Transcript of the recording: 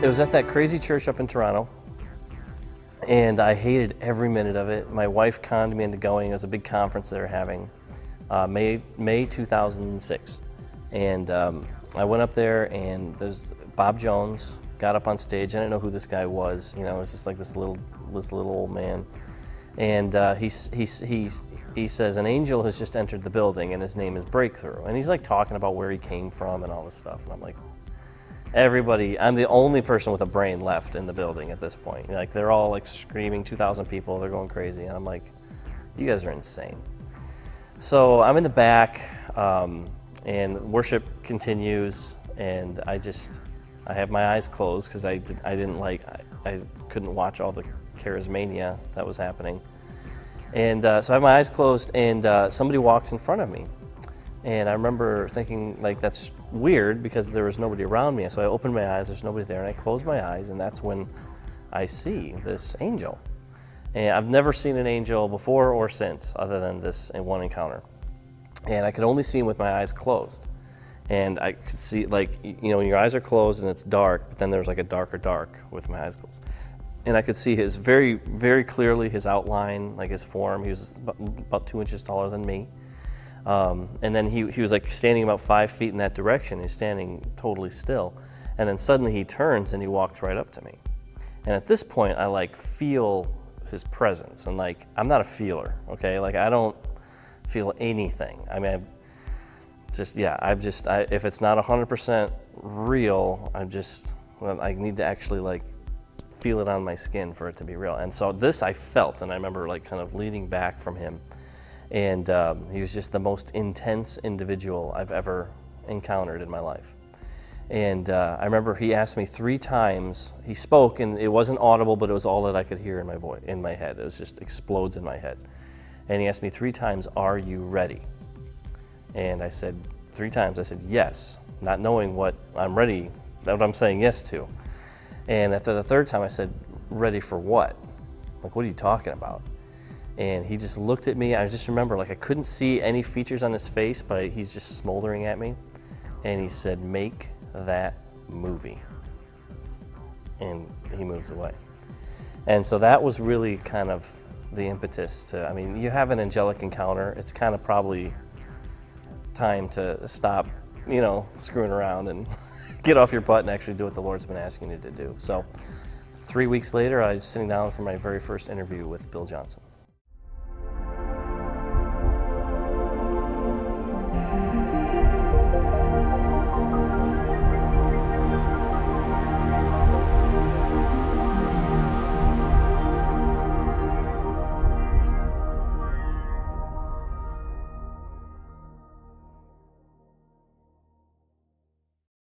It was at that crazy church up in Toronto, and I hated every minute of it. My wife conned me into going. It was a big conference they were having, May 2006. And I went up there, and there's Bob Jones got up on stage. I didn't know who this guy was. You know, it was just like this little old man. And he says, an angel has just entered the building, and his name is Breakthrough. And he's like talking about where he came from and all this stuff. And I'm like, everybody, I'm the only person with a brain left in the building at this point. Like, they're all like screaming, 2,000 people, they're going crazy. And I'm like, you guys are insane. So I'm in the back, and worship continues, and I have my eyes closed because I couldn't watch all the charismania that was happening. And so I have my eyes closed, and somebody walks in front of me. And I remember thinking, like, that's weird because there was nobody around me. So I opened my eyes, there's nobody there, and I closed my eyes, and that's when I see this angel. And I've never seen an angel before or since, other than this in one encounter. And I could only see him with my eyes closed. And I could see, like, you know, when your eyes are closed and it's dark, but then there's like a darker dark with my eyes closed. And I could see his very, very clearly, his outline, like his form. He was about 2 inches taller than me. And then he was like standing about 5 feet in that direction. He's standing totally still. And then suddenly he turns and he walks right up to me. And at this point, I like feel his presence. And like, I'm not a feeler, okay? Like, I don't feel anything. I mean, if it's not 100% real, I need to actually like feel it on my skin for it to be real. And so this I felt, and I remember like kind of leaning back from him. And he was just the most intense individual I've ever encountered in my life. And I remember he asked me 3 times, he spoke, and it wasn't audible, but it was all that I could hear in my voice, in my head. It was just explodes in my head. And he asked me 3 times, are you ready? And I said 3 times, I said yes, not knowing what I'm ready, what I'm saying yes to. And after the 3rd time, I said, ready for what? Like, what are you talking about? And he just looked at me. I just remember, like, I couldn't see any features on his face, but he's just smoldering at me. And he said, make that movie. And he moves away. And so that was really kind of the impetus to, I mean, you have an angelic encounter. It's kind of probably time to stop, you know, screwing around and get off your butt and actually do what the Lord's been asking you to do. So 3 weeks later, I was sitting down for my very first interview with Bill Johnson.